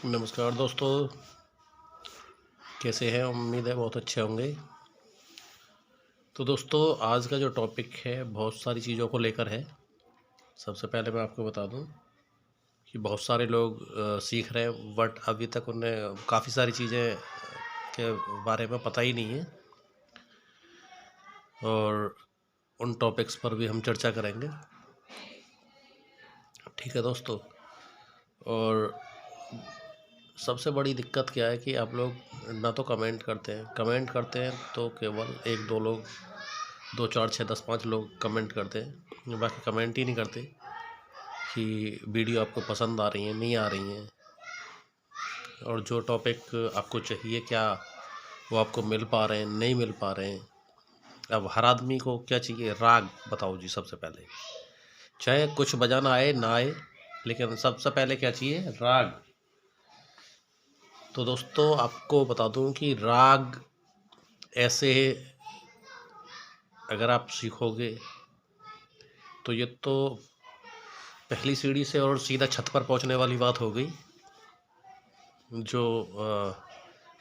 नमस्कार दोस्तों, कैसे हैं? उम्मीद है बहुत अच्छे होंगे। तो दोस्तों, आज का जो टॉपिक है बहुत सारी चीज़ों को लेकर है। सबसे पहले मैं आपको बता दूं कि बहुत सारे लोग सीख रहे हैं, बट अभी तक उन्हें काफ़ी सारी चीज़ें के बारे में पता ही नहीं है, और उन टॉपिक्स पर भी हम चर्चा करेंगे। ठीक है दोस्तों। और सबसे बड़ी दिक्कत क्या है कि आप लोग ना तो कमेंट करते हैं तो केवल एक दो लोग, 2 4 6 10 5 लोग कमेंट करते हैं, बाकी कमेंट ही नहीं करते कि वीडियो आपको पसंद आ रही है, नहीं आ रही हैं, और जो टॉपिक आपको चाहिए क्या वो आपको मिल पा रहे हैं, नहीं मिल पा रहे हैं। अब हर आदमी को क्या चाहिए? राग बताओ जी। सबसे पहले चाहे कुछ बजाना आए ना आए, लेकिन सबसे पहले क्या चाहिए? राग। तो दोस्तों, आपको बता दूं कि राग ऐसे अगर आप सीखोगे तो ये तो पहली सीढ़ी से और सीधा छत पर पहुंचने वाली बात हो गई। जो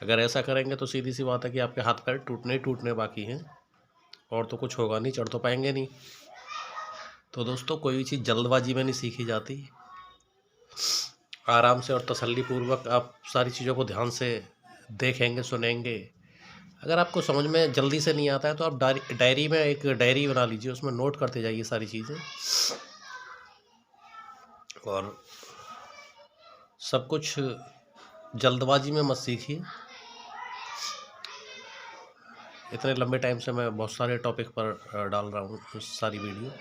अगर ऐसा करेंगे तो सीधी सी बात है कि आपके हाथ पैर टूटने ही टूटने बाकी हैं, और तो कुछ होगा नहीं, चढ़ तो पाएंगे नहीं। तो दोस्तों, कोई भी चीज़ जल्दबाजी में नहीं सीखी जाती। आराम से और तसल्ली पूर्वक आप सारी चीज़ों को ध्यान से देखेंगे, सुनेंगे। अगर आपको समझ में जल्दी से नहीं आता है तो आप डायरी में एक डायरी बना लीजिए, उसमें नोट करते जाइए सारी चीज़ें, और सब कुछ जल्दबाजी में मत सीखिए। इतने लंबे टाइम से मैं बहुत सारे टॉपिक पर डाल रहा हूँ सारी वीडियो,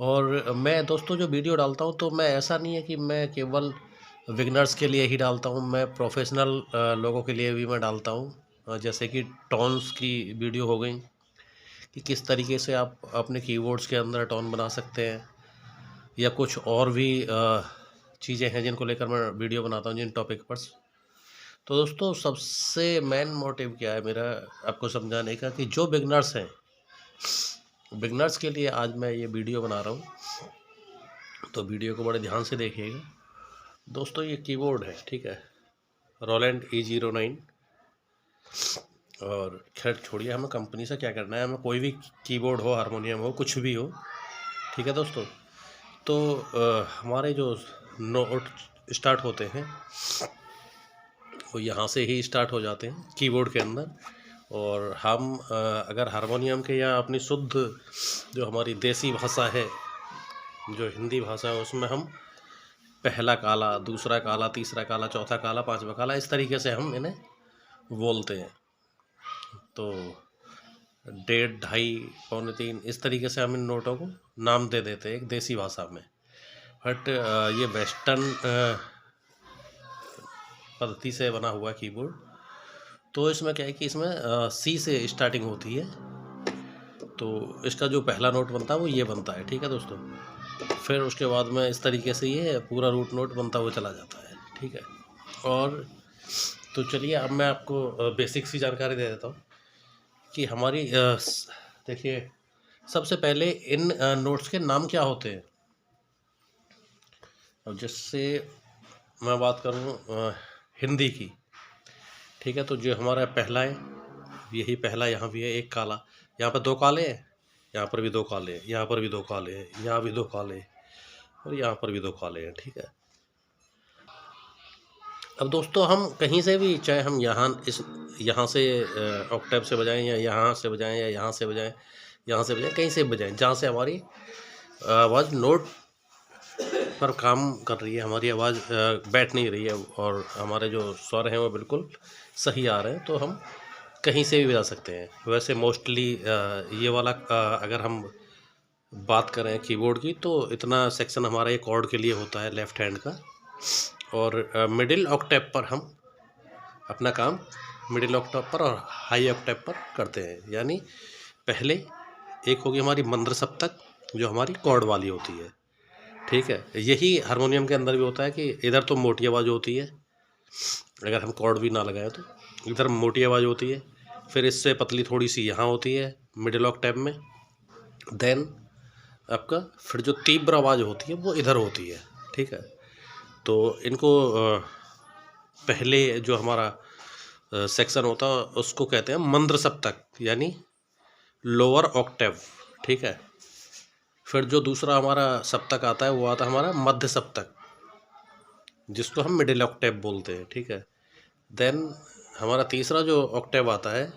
और मैं दोस्तों जो वीडियो डालता हूँ तो मैं ऐसा नहीं है कि मैं केवल बिगनर्स के लिए ही डालता हूँ, मैं प्रोफेशनल लोगों के लिए भी मैं डालता हूँ। जैसे कि टोन्स की वीडियो हो गई कि किस तरीके से आप अपने कीबोर्ड्स के अंदर टोन बना सकते हैं, या कुछ और भी चीज़ें हैं जिनको लेकर मैं वीडियो बनाता हूँ जिन टॉपिक पर। तो दोस्तों, सबसे मेन मोटिव क्या है मेरा आपको समझाने का कि जो बिगनर्स हैं, बिगनर्स के लिए आज मैं ये वीडियो बना रहा हूँ, तो वीडियो को बड़े ध्यान से देखिएगा। दोस्तों, ये कीबोर्ड है, ठीक है, रोलैंड E09। और खैर छोड़िए, हमें कंपनी से क्या करना है, हमें कोई भी कीबोर्ड हो, हारमोनियम हो, कुछ भी हो, ठीक है दोस्तों। तो हमारे जो नोट स्टार्ट होते हैं वो यहाँ से ही स्टार्ट हो जाते हैं कीबोर्ड के अंदर। और हम अगर हारमोनियम के या अपनी शुद्ध जो हमारी देसी भाषा है, जो हिंदी भाषा है, उसमें हम पहला काला, दूसरा काला, तीसरा काला, चौथा काला, पांचवा काला, इस तरीके से हम इन्हें बोलते हैं। तो 1.5, 2.5, पौने 3, इस तरीके से हम इन नोटों को नाम दे देते हैं एक देसी भाषा में। बट ये वेस्टर्न पद्धति से बना हुआ कीबोर्ड, तो इसमें क्या है कि इसमें सी से स्टार्टिंग होती है, तो इसका जो पहला नोट बनता है वो ये बनता है, ठीक है दोस्तों। फिर उसके बाद में इस तरीके से ये पूरा रूट नोट बनता हुआ चला जाता है, ठीक है। और तो चलिए, अब मैं आपको बेसिक सी जानकारी दे देता हूँ कि हमारी देखिए, सबसे पहले इन नोट्स के नाम क्या होते हैं। अब जैसे मैं बात करूँ हिंदी की, ठीक है, तो जो हमारा पहला है, यही पहला, यहाँ भी है एक काला, यहाँ पर 2 काले हैं, यहाँ पर भी 2 काले हैं, यहाँ पर भी 2 काले हैं, यहाँ भी 2 काले हैं, और यहाँ पर भी 2 काले हैं, ठीक है। अब दोस्तों, हम कहीं से भी, चाहे हम यहाँ से ऑक्टेव से बजाएं, या यहाँ से बजाएं, या यहाँ से बजाएं, यहाँ से बजाएं, कहीं से बजाएं, जहाँ से हमारी आवाज़ नोट पर काम कर रही है, हमारी आवाज़ बैठ नहीं रही है, और हमारे जो स्वर हैं वो बिल्कुल सही आ रहे हैं, तो हम कहीं से भी बजा सकते हैं। वैसे मोस्टली ये वाला अगर हम बात करें कीबोर्ड की, तो इतना सेक्शन हमारा ये कॉर्ड के लिए होता है, लेफ़्ट हैंड का। और मिडिल ऑक्टेव पर हम अपना काम मिडिल ऑक्टेव पर और हाई ऑक्टेव पर करते हैं। यानी पहले एक होगी हमारी मंद्र सप्तक, जो हमारी कॉर्ड वाली होती है, ठीक है। यही हारमोनियम के अंदर भी होता है कि इधर तो मोटी आवाज़ होती है, अगर हम कॉर्ड भी ना लगाएं तो इधर मोटी आवाज़ होती है, फिर इससे पतली थोड़ी सी यहाँ होती है मिडिल ऑक्टेव में, देन आपका फिर जो तीव्र आवाज़ होती है वो इधर होती है, ठीक है। तो इनको पहले जो हमारा सेक्शन होता है उसको कहते हैं मंद्र सप्तक, यानी लोअर ऑक्टेव, ठीक है। फिर जो दूसरा हमारा सप्तक आता है वो आता है हमारा मध्य सप्तक, जिसको हम मिडिल ऑक्टेव बोलते हैं, ठीक है। देन हमारा तीसरा जो ऑक्टेव आता है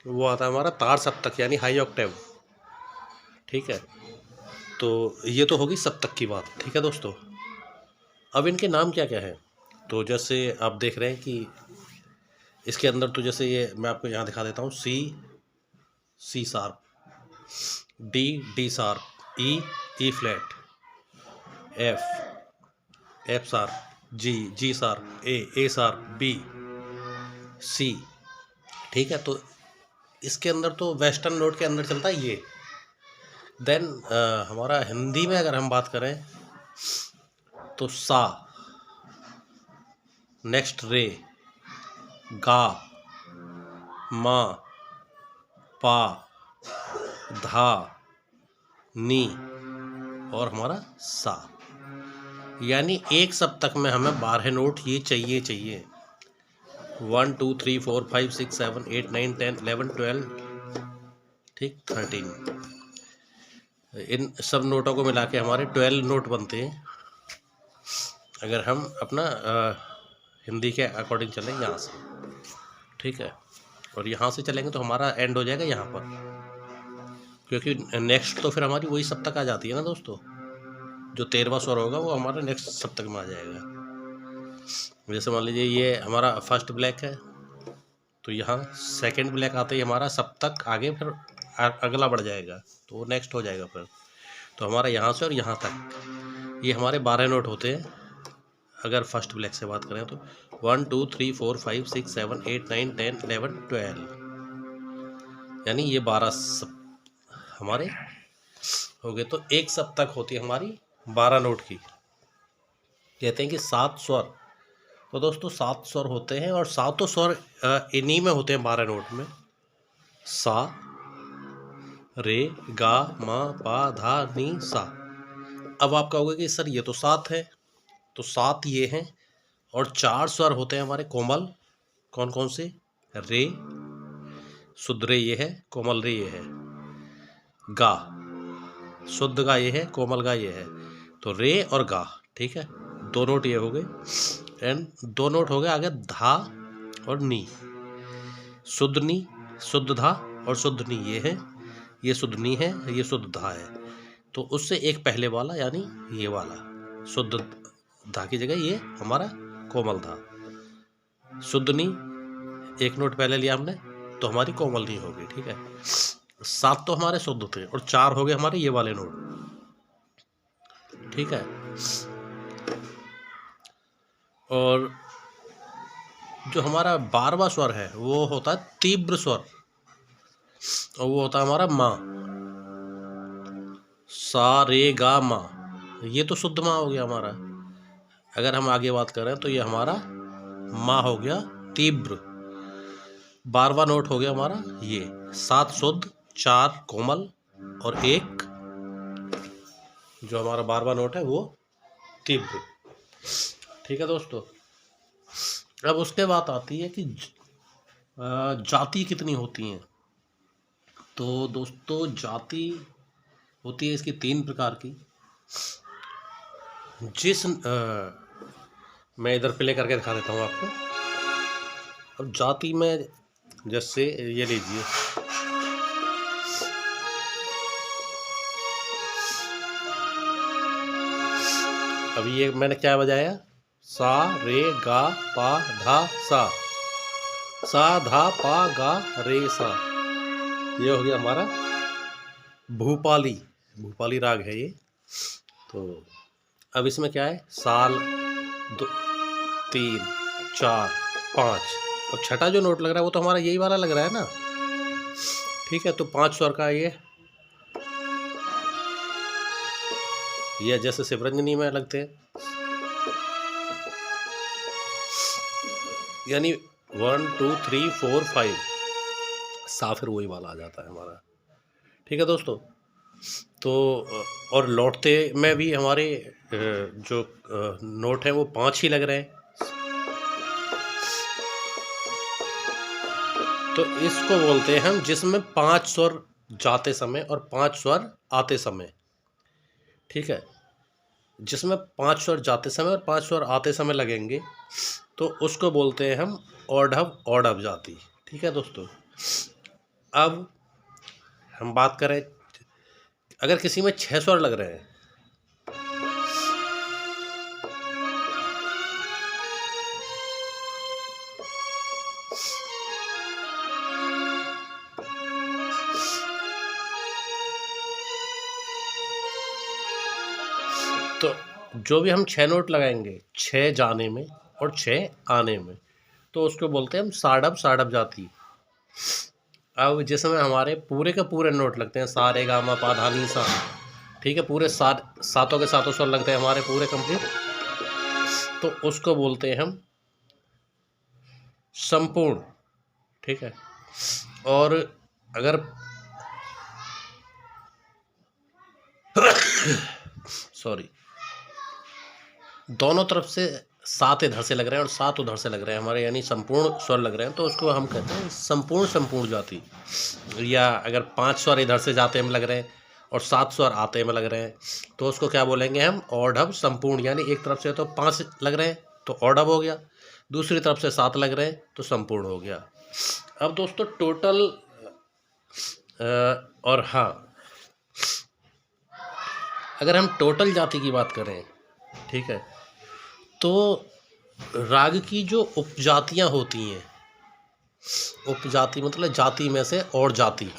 वो आता है हमारा तार सप्तक, यानी हाई ऑक्टेव, ठीक है। तो ये तो होगी सप्तक की बात, ठीक है दोस्तों। अब इनके नाम क्या क्या है, तो जैसे आप देख रहे हैं कि इसके अंदर तो जैसे ये मैं आपको यहाँ दिखा देता हूँ, C sharp, D sharp, E flat, F sharp, G sharp, A sharp, B, C, ठीक है। तो इसके अंदर तो वेस्टर्न नोट के अंदर चलता है ये। देन हमारा हिंदी में अगर हम बात करें तो सा, नेक्स्ट रे, गा, मा, पा, धा, नी और हमारा सा। यानी एक सप्तक में हमें 12 नोट ये चाहिए 1 2 3 4 5 6 7 8 9 10 11 12, ठीक, 13। इन सब नोटों को मिला के हमारे 12 नोट बनते हैं अगर हम अपना हिंदी के अकॉर्डिंग चलें यहाँ से, ठीक है। और यहाँ से चलेंगे तो हमारा एंड हो जाएगा यहाँ पर, क्योंकि नेक्स्ट तो फिर हमारी वही सप्तक आ जाती है ना दोस्तों। जो 13वां स्वर होगा वो हमारा नेक्स्ट सप्तक में आ जाएगा। जैसे मान लीजिए ये हमारा फर्स्ट ब्लैक है, तो यहाँ सेकंड ब्लैक आते ही हमारा सप्तक आगे फिर अगला बढ़ जाएगा, तो वो नेक्स्ट हो जाएगा फिर। तो हमारा यहाँ से और यहाँ तक ये हमारे 12 नोट होते हैं अगर फर्स्ट ब्लैक से बात करें तो 1 2 3 4 5 6 7 8 9 10 11 12, यानी ये 12 हमारे हो गए। तो एक सप्तक होती है हमारी 12 नोट की। कहते हैं कि 7 स्वर, तो दोस्तों 7 स्वर होते हैं और सातों स्वर इन्हीं में होते हैं 12 नोट में। सा, रे, गा, मा, पा, धा, नी, सा। अब आप कहोगे कि सर ये तो 7 है, तो 7 ये हैं और 4 स्वर होते हैं हमारे कोमल। कौन कौन से? रे, शुद्ध रे ये है, कोमल रे ये है। गा, शुद्ध गा ये है, कोमल गा ये है। तो रे और गा, ठीक है, 2 नोट ये हो गए। एंड 2 नोट हो गए आगे धा और नी। शुद्ध नी, शुद्ध धा और शुद्ध नी ये है, ये शुद्ध नी है, ये शुद्ध धा है। तो उससे एक पहले वाला यानी ये वाला शुद्ध धा की जगह ये हमारा कोमल धा। शुद्ध नी एक नोट पहले लिया हमने, तो हमारी कोमल नी होगी, ठीक है। 7 तो हमारे शुद्ध थे और 4 हो गए हमारे ये वाले नोट, ठीक है। और जो हमारा 12वां स्वर है वो होता है तीव्र स्वर, और वो होता है हमारा मा। सा, रे, गा, मा, ये तो शुद्ध मा हो गया हमारा। अगर हम आगे बात करें तो ये हमारा मा हो गया तीव्र। 12वां नोट हो गया हमारा ये। 7 शुद्ध, 4 कोमल और 1 जो हमारा 12वां नोट है वो तीव्र, ठीक है दोस्तों। अब उसके बाद आती है कि जाति कितनी होती हैं। तो दोस्तों जाति होती है इसकी 3 प्रकार की। मैं इधर प्ले करके दिखा देता हूँ आपको। अब जाति में जैसे ये लीजिए, अभी ये मैंने क्या बजाया, सा, रे, गा, पा, धा, सा। सा, धा, पा, गा, रे, सा। ये हो गया हमारा भूपाली राग है ये। तो अब इसमें क्या है, साल 2 3 4 5 और छठा जो नोट लग रहा है वो तो हमारा यही वाला लग रहा है ना, ठीक है। तो 5 स्वर का ये जैसे शिवरंजनी में लगते हैं, यानी 1 2 3 4 5 सा फिर वही वाला आ जाता है हमारा, ठीक है दोस्तों। तो और लौटते में भी हमारे जो नोट हैं वो 5 ही लग रहे हैं। तो इसको बोलते हैं हम जिसमें 5 स्वर जाते समय और 5 स्वर आते समय, ठीक है। जिसमें 5 स्वर जाते समय और 5 स्वर आते समय लगेंगे तो उसको बोलते हैं हम औढ़व औढ़व जाति, ठीक है दोस्तों। अब हम बात करें अगर किसी में 6 स्वर लग रहे हैं, तो जो भी हम 6 नोट लगाएंगे 6 जाने में और 6 आने में, तो उसको बोलते हैं हम साड़ब साड़ब जाति। अब जिसमें हमारे पूरे के पूरे नोट लगते हैं सा रे गा मा पा धा नी सा, ठीक है, पूरे सातों के सातों स्वर लगते हैं हमारे पूरे कंप्लीट, तो उसको बोलते हैं हम संपूर्ण, ठीक है। और अगर सॉरी दोनों तरफ से 7 इधर से लग रहे हैं और 7 उधर से लग रहे हैं हमारे, यानी संपूर्ण स्वर लग रहे हैं, तो उसको हम कहते हैं संपूर्ण संपूर्ण जाति। या अगर 5 स्वर इधर से जाते में लग रहे हैं और 7 स्वर आते में लग रहे हैं, तो उसको क्या बोलेंगे हम औढ़व संपूर्ण, यानी एक तरफ से तो 5 लग रहे हैं तो औढ़व हो गया, दूसरी तरफ से 7 लग रहे हैं तो संपूर्ण हो गया। अब दोस्तों टोटल और हाँ, अगर हम टोटल जाति की बात करें, ठीक है, तो राग की जो उपजातियां होती हैं, उपजाति मतलब जाति में से और जाति,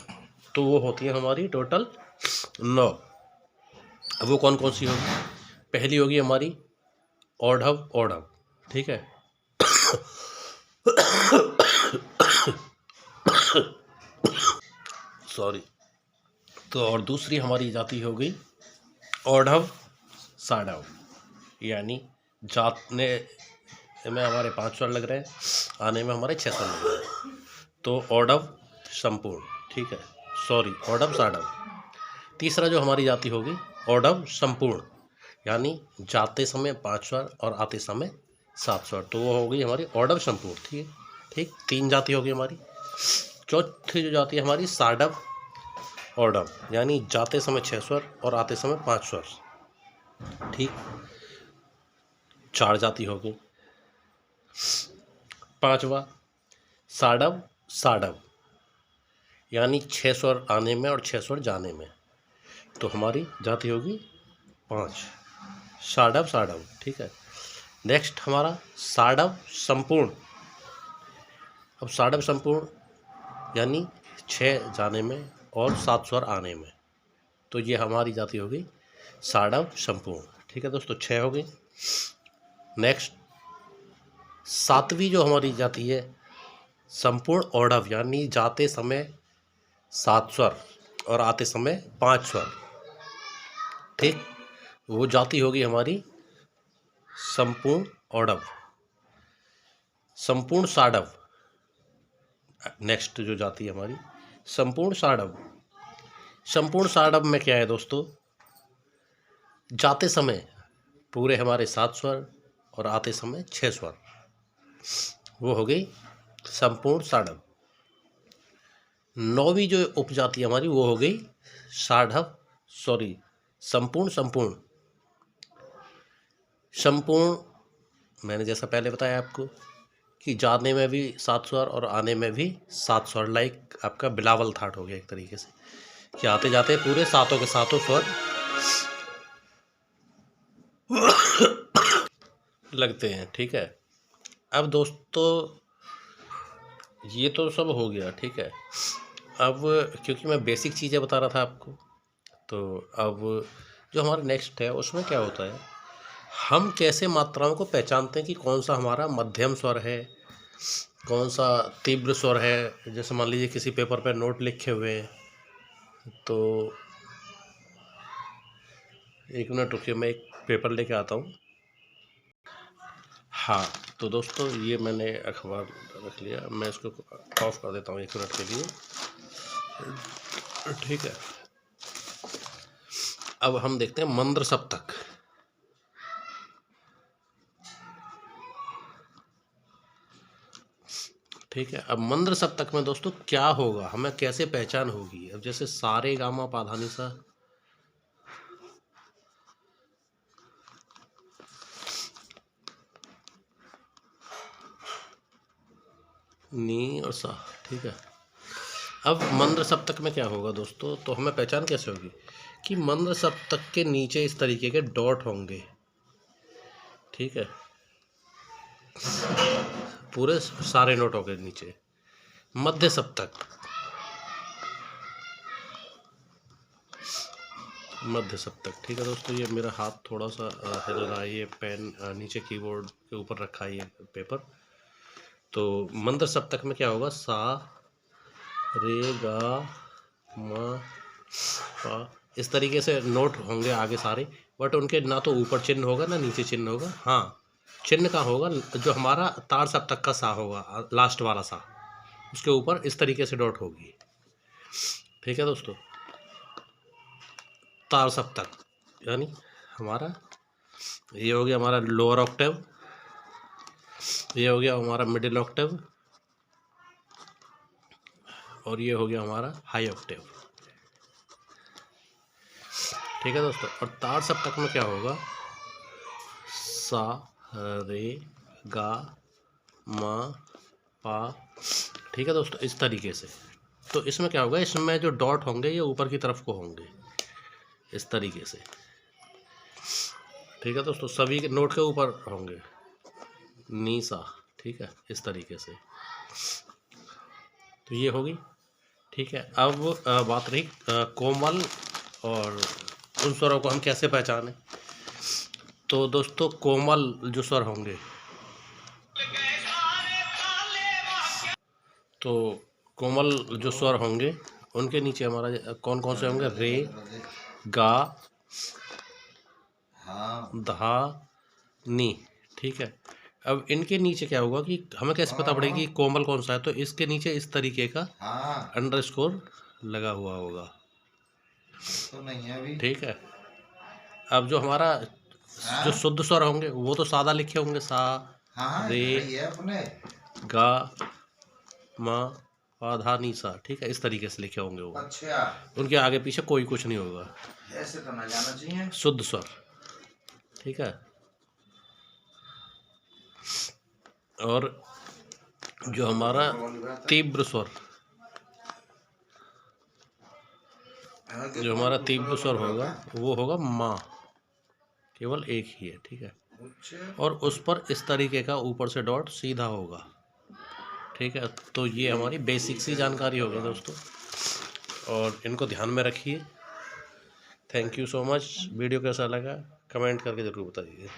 तो वो होती है हमारी टोटल 9। वो कौन कौन सी होगी? पहली होगी हमारी औढ़व औढ़व, ठीक है। सॉरी। तो और दूसरी हमारी जाति हो गई औढ़व साढ़व, यानी जातने में हमारे 5 स्वर लग रहे हैं, आने में हमारे 6 स्वर लग रहे हैं, तो औढ़व संपूर्ण, ठीक है, सॉरी औढ़व साढ़व। तीसरा जो हमारी जाति होगी औढ़व संपूर्ण, यानी जाते समय 5 स्वर और आते समय 7 स्वर, तो वो होगी हमारी औढ़व संपूर्ण, ठीक है, ठीक। 3 जाति होगी हमारी। चौथी जो जाति है हमारी साढ़व औढ़व, यानी जाते समय 6 स्वर और आते समय 5 स्वर, ठीक। 4 जाति हो गई। 5वां साढ़व साढ़व, यानी 6 स्वर आने में और 6 स्वर जाने में, तो हमारी जाति होगी 5 साढ़व साढ़व, ठीक है। नेक्स्ट हमारा साढ़व संपूर्ण। अब साढ़व संपूर्ण यानी 6 जाने में और 7 स्वर आने में, तो ये हमारी जाति होगी साढ़व संपूर्ण, ठीक है दोस्तों। 6 हो गई। नेक्स्ट 7वीं जो हमारी जाति है संपूर्ण औढ़व, यानी जाते समय 7 स्वर और आते समय 5 स्वर, ठीक। वो जाति होगी हमारी संपूर्ण औढ़व संपूर्ण साढ़व। नेक्स्ट जो जाति है हमारी संपूर्ण साढ़व। संपूर्ण साढ़व में क्या है दोस्तों, जाते समय पूरे हमारे 7 स्वर और आते समय 6 स्वर, वो हो गई संपूर्ण साढ़व। 9वीं जो उपजाति हमारी वो हो गई साढ़व सॉरी संपूर्ण संपूर्ण। संपूर्ण मैंने जैसा पहले बताया आपको कि जाने में भी 7 स्वर और आने में भी 7 स्वर, लाइक आपका बिलावल थाट हो गया एक तरीके से, कि आते जाते पूरे सातों के सातों स्वर लगते हैं, ठीक है। अब दोस्तों ये तो सब हो गया, ठीक है। अब क्योंकि मैं बेसिक चीज़ें बता रहा था आपको, तो अब जो हमारा नेक्स्ट है उसमें क्या होता है, हम कैसे मात्राओं को पहचानते हैं कि कौन सा हमारा मध्यम स्वर है, कौन सा तीव्र स्वर है। जैसे मान लीजिए किसी पेपर पर नोट लिखे हुए हैं, तो एक मिनट रुकिए, मैं एक पेपर लेके आता हूँ। हाँ, तो दोस्तों ये मैंने अखबार रख लिया, मैं इसको ऑफ कर देता हूँ 1 मिनट के लिए, ठीक है। अब हम देखते हैं मंद्र सप्तक। ठीक है। अब मंद्र सप्तक में दोस्तों क्या होगा, हमें कैसे पहचान होगी। अब जैसे सारे गामा पा धा नी सा, नी और सा, ठीक है। अब मंद्र सप्तक में क्या होगा दोस्तों, तो हमें पहचान कैसे होगी कि मंद्र सप्तक के नीचे इस तरीके के डॉट होंगे, ठीक है, पूरे सारे नोटों के नीचे। मध्य सप्तक, मध्य सप्तक, ठीक है दोस्तों। ये मेरा हाथ थोड़ा सा हिल रहा है, ये पेन नीचे कीबोर्ड के ऊपर रखा है ये पेपर। तो मंद्र सप्तक में क्या होगा, सा रे गा मा पा, इस तरीके से नोट होंगे आगे सारे, बट उनके ना तो ऊपर चिन्ह होगा ना नीचे चिन्ह होगा। हाँ, चिन्ह का होगा जो हमारा ताड़ सप्तक का सा होगा, लास्ट वाला सा, उसके ऊपर इस तरीके से डॉट होगी, ठीक है दोस्तों। ताड़ सप्तक यानी हमारा ये हो गया हमारा लोअर ऑक्टेव, ये हो गया हमारा मिडिल ऑक्टेव, और ये हो गया हमारा हाई ऑक्टेव, ठीक है दोस्तों। और ताड़ सप्तक में क्या होगा, सा रे गा मा पा, ठीक है दोस्तों, इस तरीके से। तो इसमें क्या होगा, इसमें जो डॉट होंगे ये ऊपर की तरफ को होंगे, इस तरीके से, ठीक है दोस्तों। सभी के नोट के ऊपर होंगे, नी सा, ठीक है, इस तरीके से। तो ये होगी, ठीक है। अब बात रही कोमल और उन स्वरों को हम कैसे पहचानें। तो दोस्तों कोमल जो स्वर होंगे, तो कोमल जो स्वर होंगे उनके नीचे हमारा कौन कौन से होंगे, रे गा धा नी, ठीक है। अब इनके नीचे क्या होगा कि हमें कैसे पता पड़ेगी कोमल कौन सा है, तो इसके नीचे इस तरीके का अंडरस्कोर लगा हुआ होगा, तो नहीं है अभी, ठीक है। अब जो हमारा जो शुद्ध स्वर होंगे वो तो सादा लिखे होंगे, सा रे गा मा पा धा नी सा, ठीक है, इस तरीके से लिखे होंगे वो। अच्छा, उनके आगे पीछे कोई कुछ नहीं होगा, ऐसे तो ना जाना चाहिए, शुद्ध स्वर, ठीक है। और जो हमारा तीव्र स्वर, जो हमारा तीव्र स्वर होगा वो होगा माँ, केवल एक ही है, ठीक है। और उस पर इस तरीके का ऊपर से डॉट सीधा होगा, ठीक है। तो ये हमारी बेसिक सी जानकारी होगी दोस्तों, और इनको ध्यान में रखिए। Thank you so much. Video कैसा लगा कमेंट करके ज़रूर बताइए।